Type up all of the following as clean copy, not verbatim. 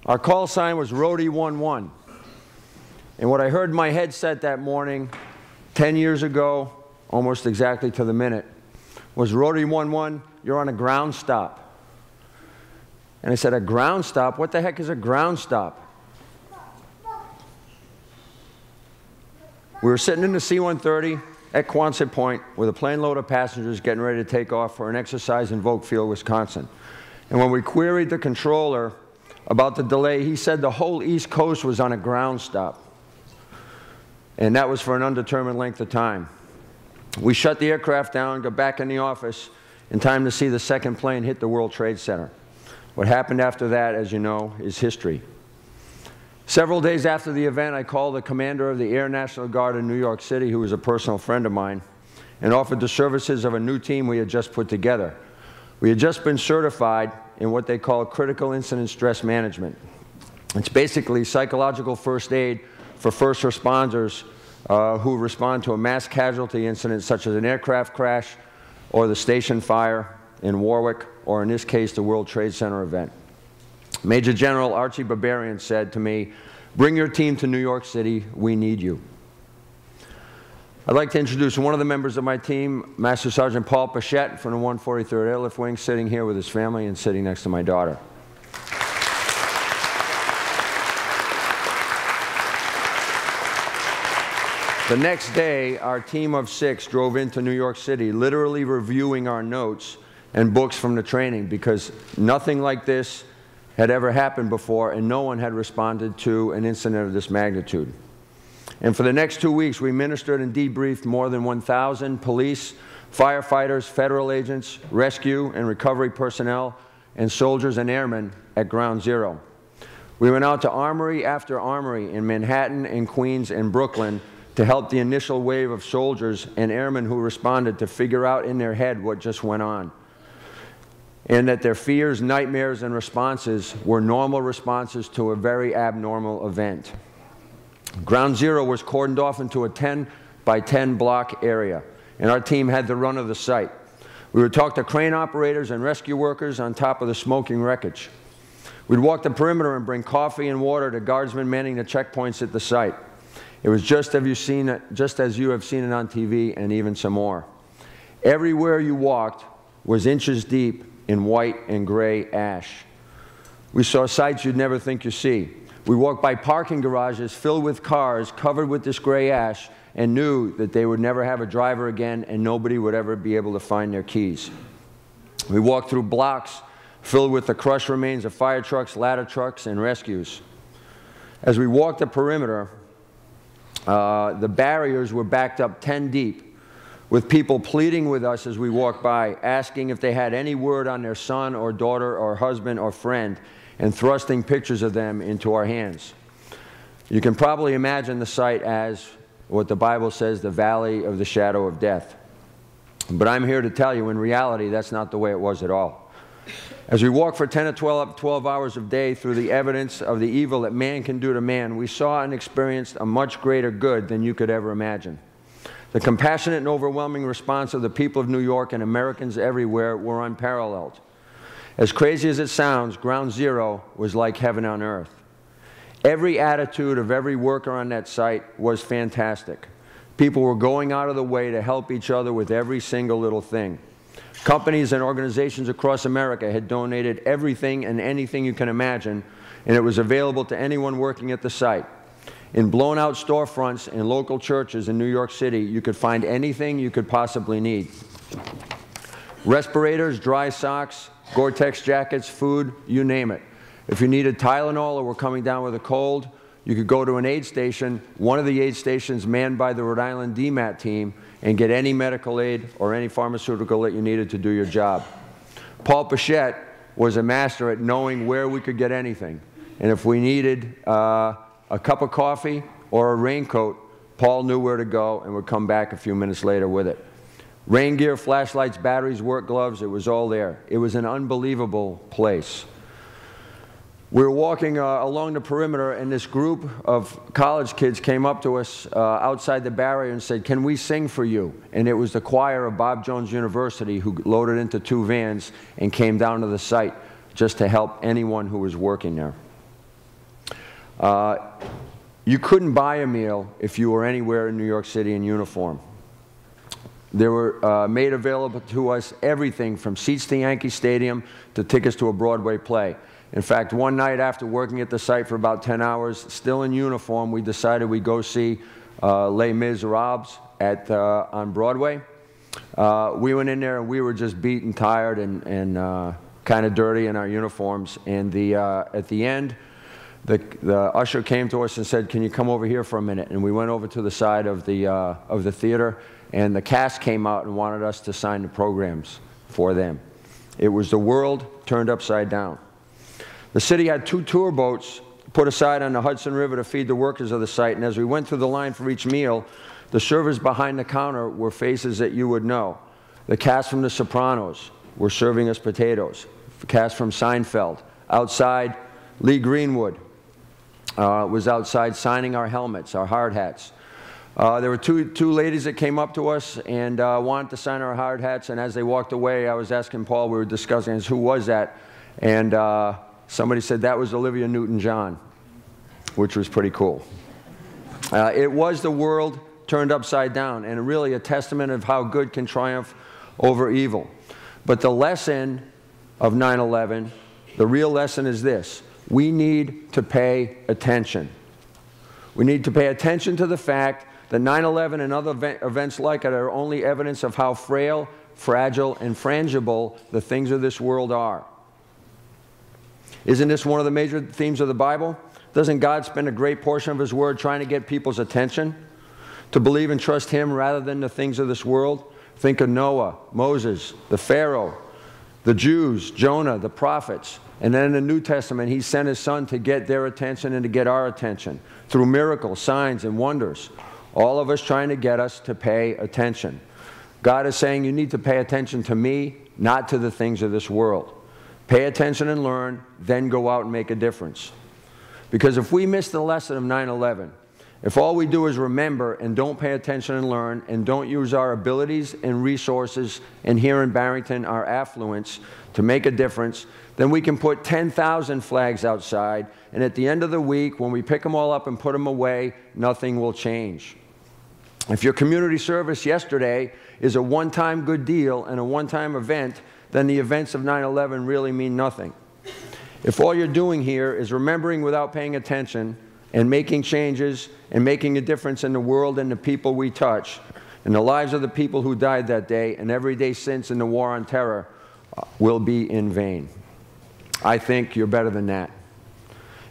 Our call sign was Roadie 11. And what I heard in my headset that morning, 10 years ago, almost exactly to the minute, was Roadie 11, you're on a ground stop. And I said, a ground stop? What the heck is a ground stop? We were sitting in the C-130 at Quonset Point with a plane load of passengers getting ready to take off for an exercise in Volkfield, Wisconsin. And when we queried the controller about the delay, he said the whole East Coast was on a ground stop. And that was for an undetermined length of time. We shut the aircraft down, got back in the office in time to see the second plane hit the World Trade Center. What happened after that, as you know, is history. Several days after the event, I called the commander of the Air National Guard in New York City, who was a personal friend of mine, and offered the services of a new team we had just put together. We had just been certified in what they call critical incident stress management. It's basically psychological first aid for first responders who respond to a mass casualty incident such as an aircraft crash or the station fire in Warwick, or in this case, the World Trade Center event. Major General Archie Barbarian said to me, "Bring your team to New York City, we need you." I'd like to introduce one of the members of my team, Master Sergeant Paul Pichette from the 143rd Airlift Wing, sitting here with his family and sitting next to my daughter. The next day, our team of 6 drove into New York City, literally reviewing our notes and books from the training, because nothing like this had ever happened before, and no one had responded to an incident of this magnitude. And for the next 2 weeks, we ministered and debriefed more than 1,000 police, firefighters, federal agents, rescue and recovery personnel, and soldiers and airmen at Ground Zero. We went out to armory after armory in Manhattan and Queens and Brooklyn to help the initial wave of soldiers and airmen who responded to figure out in their head what just went on, and that their fears, nightmares, and responses were normal responses to a very abnormal event. Ground Zero was cordoned off into a 10 by 10 block area, and our team had the run of the site. We would talk to crane operators and rescue workers on top of the smoking wreckage. We'd walk the perimeter and bring coffee and water to guardsmen manning the checkpoints at the site. It was just as you have seen it on TV, and even some more. Everywhere you walked was inches deep in white and gray ash. We saw sights you'd never think you'd see. We walked by parking garages filled with cars covered with this gray ash and knew that they would never have a driver again and nobody would ever be able to find their keys. We walked through blocks filled with the crushed remains of fire trucks, ladder trucks, and rescues. As we walked the perimeter, the barriers were backed up 10 deep, with people pleading with us as we walked by, asking if they had any word on their son or daughter or husband or friend, and thrusting pictures of them into our hands. You can probably imagine the sight as what the Bible says, the valley of the shadow of death. But I'm here to tell you, in reality, that's not the way it was at all. As we walked for 10 to 12 hours a day through the evidence of the evil that man can do to man, we saw and experienced a much greater good than you could ever imagine. The compassionate and overwhelming response of the people of New York and Americans everywhere were unparalleled. As crazy as it sounds, Ground Zero was like heaven on earth. Every attitude of every worker on that site was fantastic. People were going out of the way to help each other with every single little thing. Companies and organizations across America had donated everything and anything you can imagine, and it was available to anyone working at the site. In blown-out storefronts in local churches in New York City, you could find anything you could possibly need. Respirators, dry socks, Gore-Tex jackets, food, you name it. If you needed Tylenol or were coming down with a cold, you could go to an aid station, one of the aid stations manned by the Rhode Island DMAT team, and get any medical aid or any pharmaceutical that you needed to do your job. Paul Pichette was a master at knowing where we could get anything. And if we needed a cup of coffee or a raincoat, Paul knew where to go and would come back a few minutes later with it. Rain gear, flashlights, batteries, work gloves, it was all there. It was an unbelievable place. We were walking along the perimeter, and this group of college kids came up to us outside the barrier and said, "Can we sing for you?" And it was the choir of Bob Jones University who loaded into 2 vans and came down to the site just to help anyone who was working there. You couldn't buy a meal if you were anywhere in New York City in uniform. There were made available to us everything from seats to Yankee Stadium to tickets to a Broadway play. In fact, one night after working at the site for about 10 hours, still in uniform, we decided we'd go see Les Miserables on Broadway. We went in there and we were just beat and tired and kind of dirty in our uniforms. And at the end, the usher came to us and said, "Can you come over here for a minute?" And we went over to the side of the theater, and the cast came out and wanted us to sign the programs for them. It was the world turned upside down. The city had 2 tour boats put aside on the Hudson River to feed the workers of the site, and as we went through the line for each meal, the servers behind the counter were faces that you would know. The cast from The Sopranos were serving us potatoes. The cast from Seinfeld. Outside, Lee Greenwood was outside signing our helmets, our hard hats. There were two ladies that came up to us and wanted to sign our hard hats, and as they walked away, I was asking Paul, we were discussing, who was that? And somebody said that was Olivia Newton-John, which was pretty cool. It was the world turned upside down, and really a testament of how good can triumph over evil. But the lesson of 9/11, the real lesson is this: we need to pay attention. We need to pay attention to the fact that 9/11 and other events like it are only evidence of how frail, fragile, and frangible the things of this world are. Isn't this one of the major themes of the Bible? Doesn't God spend a great portion of His Word trying to get people's attention? To believe and trust Him rather than the things of this world? Think of Noah, Moses, the Pharaoh, the Jews, Jonah, the prophets. And then in the New Testament, He sent His Son to get their attention and to get our attention through miracles, signs, and wonders. All of us trying to get us to pay attention. God is saying you need to pay attention to me, not to the things of this world. Pay attention and learn, then go out and make a difference. Because if we miss the lesson of 9/11, if all we do is remember and don't pay attention and learn and don't use our abilities and resources and here in Barrington our affluence to make a difference, then we can put 10,000 flags outside, and at the end of the week when we pick them all up and put them away, nothing will change. If your community service yesterday is a one-time good deal and a one-time event, then the events of 9/11 really mean nothing. If all you're doing here is remembering without paying attention and making changes and making a difference in the world and the people we touch, and the lives of the people who died that day and every day since in the war on terror will be in vain. I think you're better than that.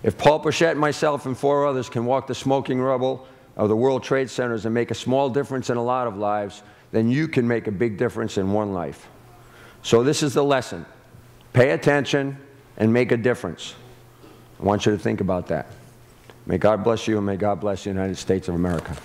If Paul Pochette, myself, and 4 others can walk the smoking rubble of the World Trade Centers and make a small difference in a lot of lives, then you can make a big difference in one life. So this is the lesson. Pay attention and make a difference. I want you to think about that. May God bless you, and may God bless the United States of America.